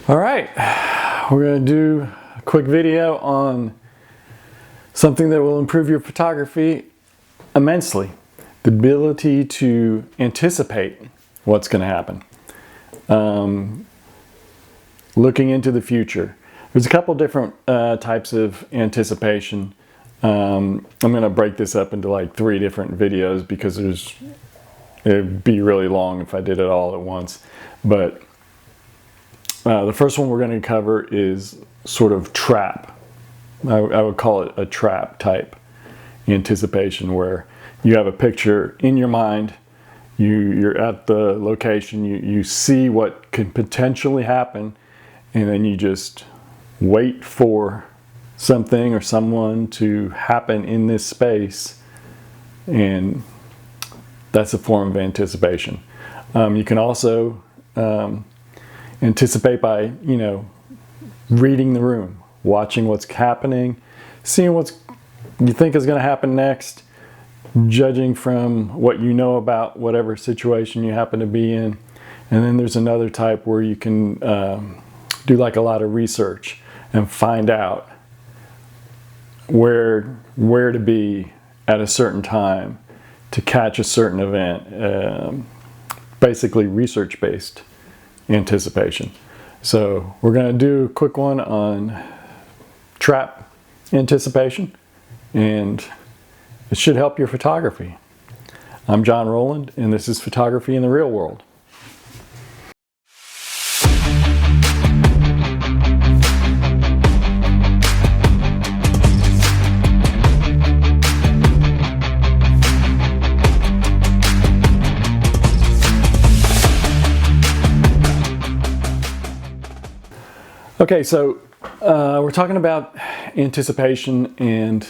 All right, we're going to do a quick video on something that will improve your photography immensely. The ability to anticipate what's going to happen. Looking into the future. There's a couple different types of anticipation. I'm going to break this up into like 3 different videos because it'd be really long if I did it all at once. But the first one we're going to cover is sort of trap. I would call it a trap type anticipation, where you have a picture in your mind, you're at the location, you see what can potentially happen, and then you just wait for something or someone to happen in this space, and that's a form of anticipation. You can also anticipate by, reading the room, watching what's happening, seeing what you think is going to happen next, judging from what you know about whatever situation you happen to be in. And then there's another type where you can do like a lot of research and find out where to be at a certain time to catch a certain event. Basically research-based anticipation. So we're going to do a quick one on trap anticipation, and it should help your photography. I'm John Rowland, and this is Photography in the Real World. Okay, so we're talking about anticipation, and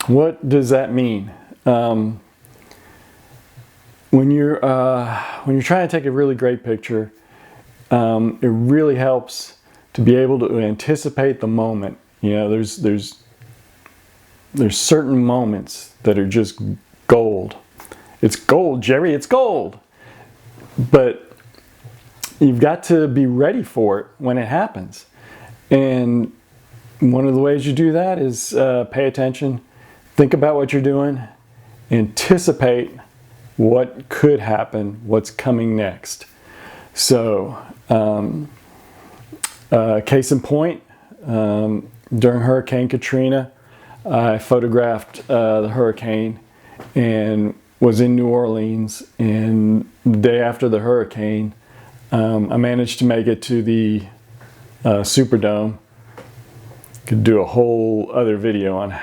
what does that mean? When you're trying to take a really great picture, it really helps to be able to anticipate the moment. There's certain moments that are just gold. It's gold, Jerry. It's gold. But you've got to be ready for it when it happens. And one of the ways you do that is pay attention, think about what you're doing, anticipate what could happen, what's coming next. So, case in point, during Hurricane Katrina, I photographed the hurricane and was in New Orleans, and the day after the hurricane, I managed to make it to the Superdome. Could do a whole other video on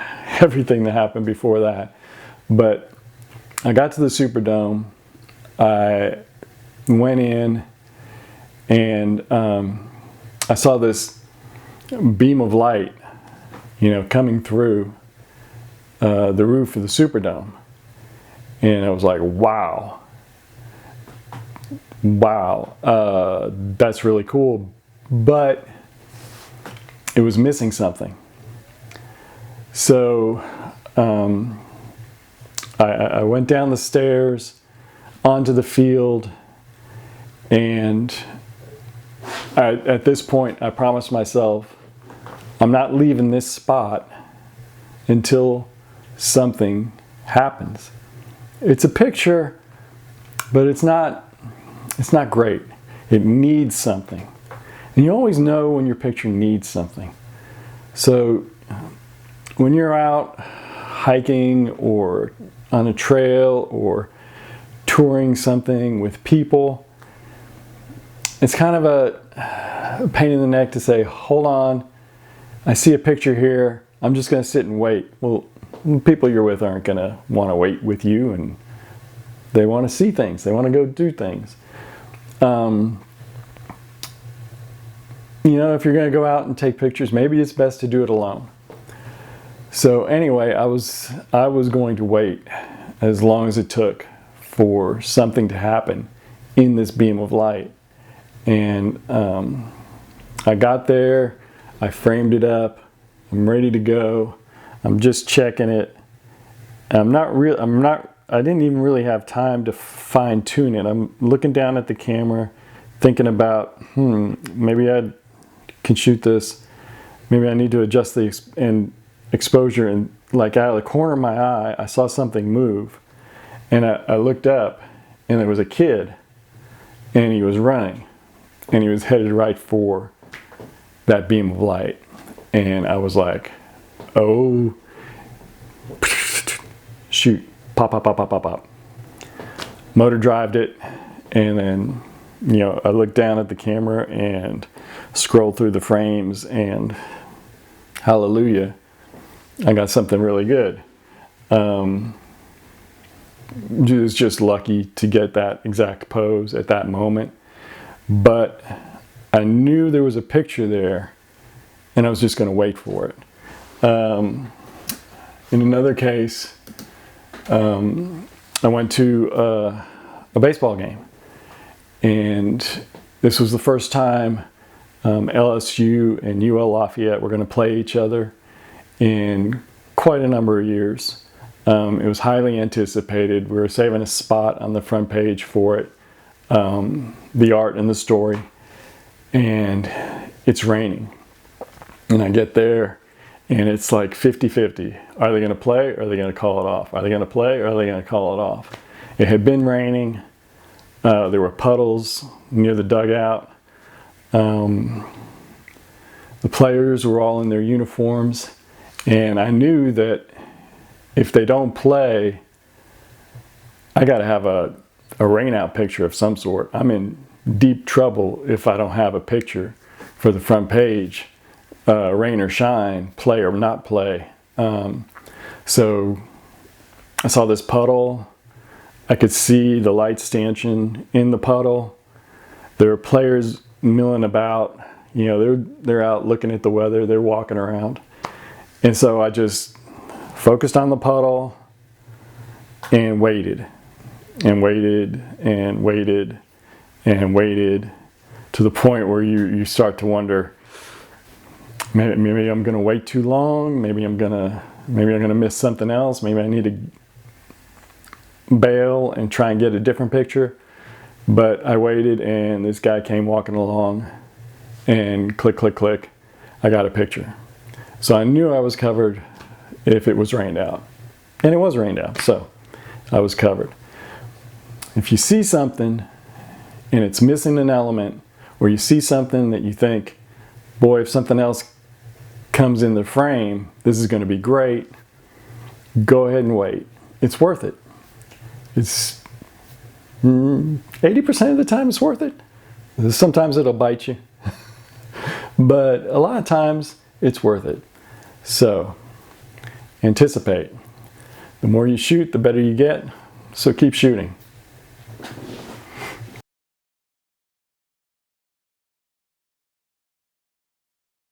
everything that happened before that. But I got to the Superdome. I went in, and I saw this beam of light, coming through the roof of the Superdome. And I was like, wow. That's really cool, but it was missing something. So I went down the stairs onto the field, and at this point I promised myself I'm not leaving this spot until something happens. It's a picture, but it's not great. It needs something. And you always know when your picture needs something. So when you're out hiking or on a trail or touring something with people, it's kind of a pain in the neck to say, hold on, I see a picture here, I'm just going to sit and wait. Well, people you're with aren't going to want to wait with you, and they want to see things. They want to go do things. If you're going to go out and take pictures, maybe it's best to do it alone. So anyway, I was going to wait as long as it took for something to happen in this beam of light. And I got there, I framed it up, I'm ready to go, I'm just checking it. I didn't even really have time to fine tune it. I'm looking down at the camera, thinking about, maybe I can shoot this. Maybe I need to adjust the exposure. And like out of the corner of my eye, I saw something move. And I looked up, and there was a kid, and he was running, and he was headed right for that beam of light. And I was like, oh, shoot, pop, pop, pop, pop, pop, pop. Motor drived it, and then, I looked down at the camera and scrolled through the frames, and hallelujah, I got something really good. I was just lucky to get that exact pose at that moment, but I knew there was a picture there, and I was just going to wait for it. In another case, I went to a baseball game, and this was the first time LSU and UL Lafayette were going to play each other in quite a number of years. It was highly anticipated. We were saving a spot on the front page for it, the art and the story, and it's raining. And I get there, and it's like 50-50. Are they going to play, or are they going to call it off? Are they going to play, or are they going to call it off? It had been raining. There were puddles near the dugout. The players were all in their uniforms, and I knew that if they don't play, I got to have a rainout picture of some sort. I'm in deep trouble if I don't have a picture for the front page, rain or shine, play or not play. So I saw this puddle. I could see the light stanchion in the puddle. There were players milling about. They're out looking at the weather. They're walking around. And so I just focused on the puddle and waited and waited and waited and waited to the point where you start to wonder, maybe I'm going to wait too long. Maybe I'm going to miss something else. Maybe I need to bail and try and get a different picture. But I waited, and this guy came walking along, and click, click, click, I got a picture. So I knew I was covered if it was rained out. And it was rained out, so I was covered. If you see something and it's missing an element, or you see something that you think, boy, if something else comes in the frame, this is going to be great, go ahead and wait. It's worth it. It's 80% of the time it's worth it. Sometimes it'll bite you. But a lot of times it's worth it. So anticipate. The more you shoot, the better you get. So keep shooting.